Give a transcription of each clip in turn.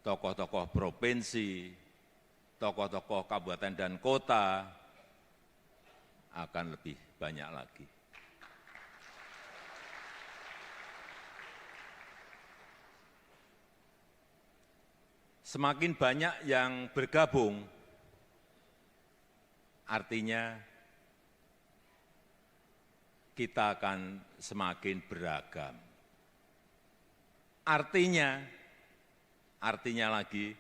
tokoh-tokoh provinsi, tokoh-tokoh kabupaten dan kota akan lebih banyak lagi. Semakin banyak yang bergabung, artinya kita akan semakin beragam. Artinya lagi,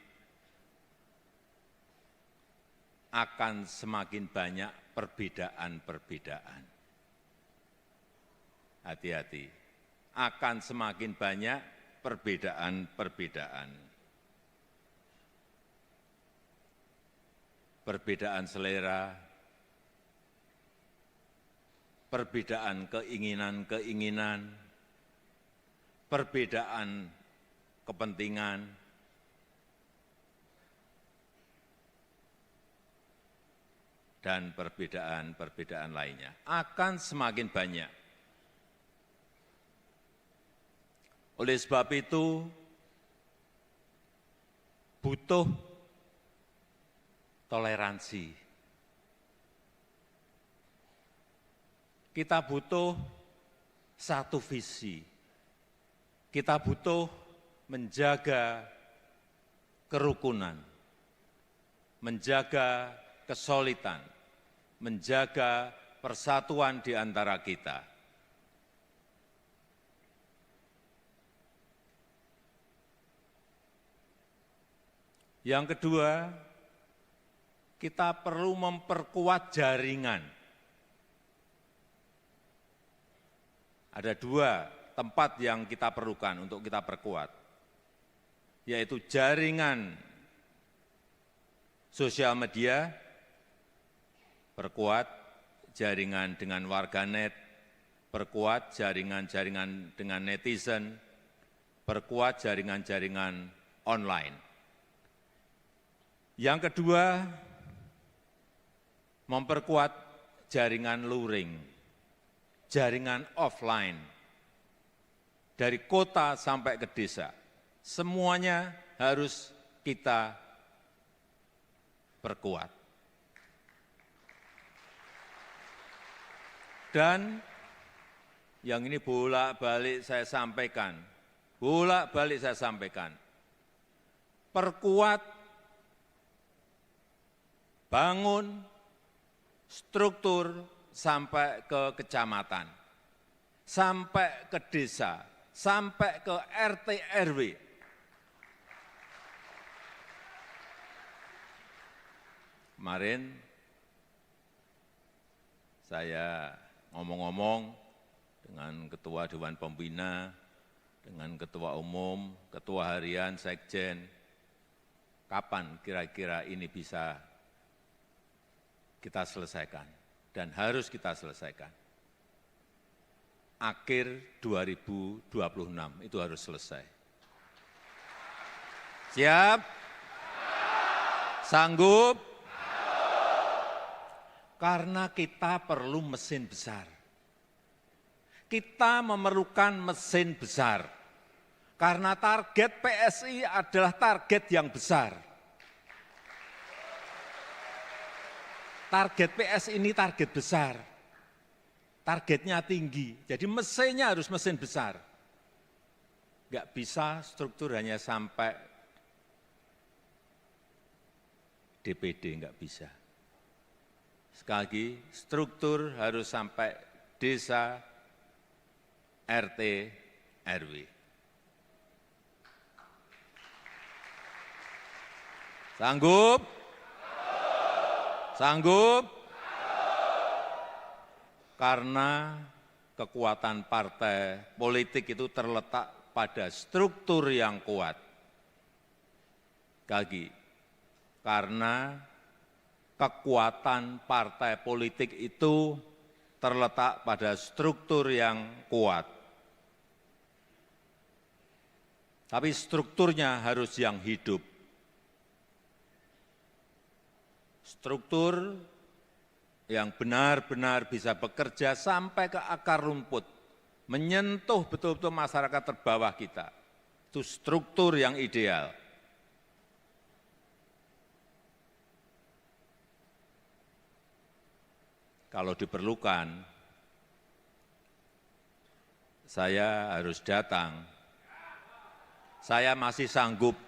akan semakin banyak perbedaan-perbedaan. Hati-hati, akan semakin banyak perbedaan-perbedaan. Perbedaan selera, perbedaan keinginan-keinginan, perbedaan kepentingan, dan perbedaan-perbedaan lainnya akan semakin banyak. Oleh sebab itu, butuh toleransi. Kita butuh satu visi. Kita butuh menjaga kerukunan, menjaga kesolidan, menjaga persatuan di antara kita. Yang kedua, kita perlu memperkuat jaringan. Ada dua tempat yang kita perlukan untuk kita perkuat, yaitu jaringan sosial media, perkuat jaringan dengan warganet, perkuat jaringan-jaringan dengan netizen, perkuat jaringan-jaringan online. Yang kedua, memperkuat jaringan luring, jaringan offline, dari kota sampai ke desa. Semuanya harus kita perkuat. Dan yang ini bolak-balik saya sampaikan, perkuat, bangun struktur sampai ke kecamatan, sampai ke desa, sampai ke RT RW. Kemarin saya ngomong-ngomong dengan Ketua Dewan Pembina, dengan Ketua Umum, Ketua Harian, Sekjen, kapan kira-kira ini bisa kita selesaikan dan harus kita selesaikan. Akhir 2026 itu harus selesai. Siap? Sanggup? Karena kita perlu mesin besar. Kita memerlukan mesin besar. Karena target PSI adalah target yang besar. Target PSI ini target besar. Targetnya tinggi, jadi mesinnya harus mesin besar. Enggak bisa struktur hanya sampai DPD, enggak bisa. Sekali lagi, struktur harus sampai desa, RT, RW. Sanggup? Sanggup? Karena kekuatan partai politik itu terletak pada struktur yang kuat. Lagi, karena kekuatan partai politik itu terletak pada struktur yang kuat. Tapi strukturnya harus yang hidup. Struktur yang benar-benar bisa bekerja sampai ke akar rumput, menyentuh betul-betul masyarakat terbawah kita. Itu struktur yang ideal. kalau diperlukan, saya harus datang. Saya masih sanggup.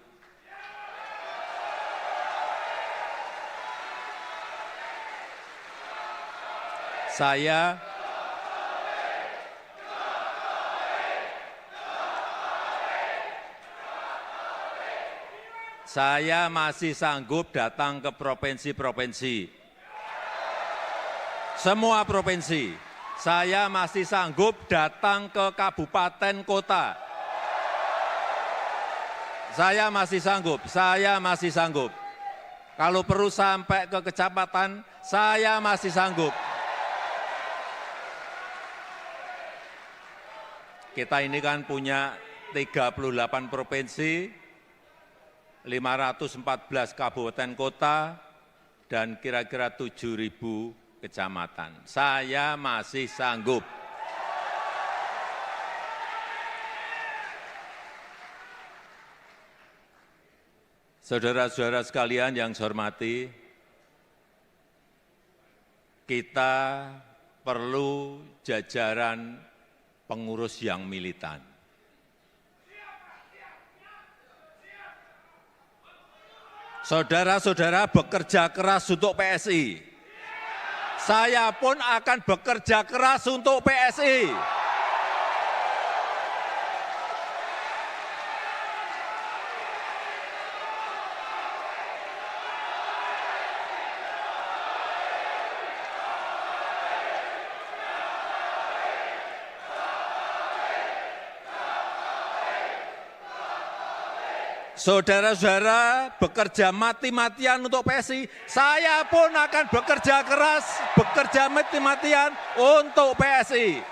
Saya masih sanggup datang ke provinsi-provinsi. Semua provinsi. Saya masih sanggup datang ke kabupaten kota. Saya masih sanggup. Kalau perlu sampai ke kecamatan, saya masih sanggup. Kita ini kan punya 38 provinsi, 514 kabupaten kota, dan kira-kira 7.000 kecamatan. Saya masih sanggup. Saudara-saudara sekalian yang saya hormati, kita perlu jajaran pengurus yang militan. Saudara-saudara bekerja keras untuk PSI. Saya pun akan bekerja keras untuk PSI. Saudara-saudara bekerja mati-matian untuk PSI, saya pun akan bekerja keras, bekerja mati-matian untuk PSI.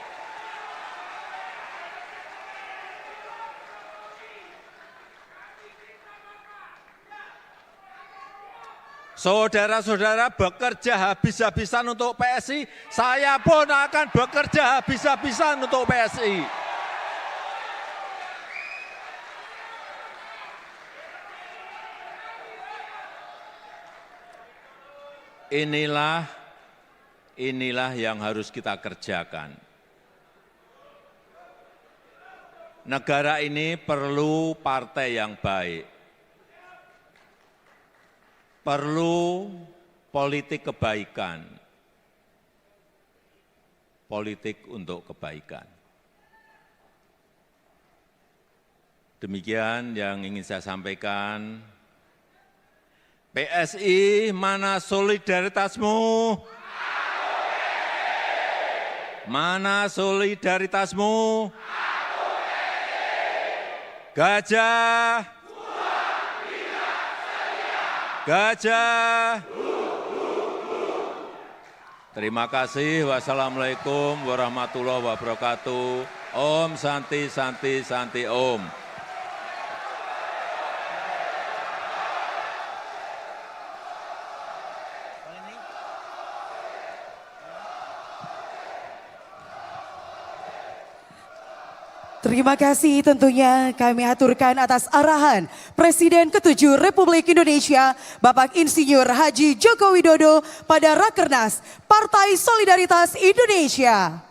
Saudara-saudara bekerja habis-habisan untuk PSI, saya pun akan bekerja habis-habisan untuk PSI. Inilah yang harus kita kerjakan. Negara ini perlu partai yang baik, perlu politik kebaikan, politik untuk kebaikan. Demikian yang ingin saya sampaikan. PSI, mana solidaritasmu? Mana solidaritasmu? Gajah. Gajah. Terima kasih. Wassalamualaikum warahmatullahi wabarakatuh. Om Santi Santi Santi Om. Terima kasih tentunya kami aturkan atas arahan Presiden ke-7 Republik Indonesia Bapak Insinyur Haji Joko Widodo pada Rakernas Partai Solidaritas Indonesia.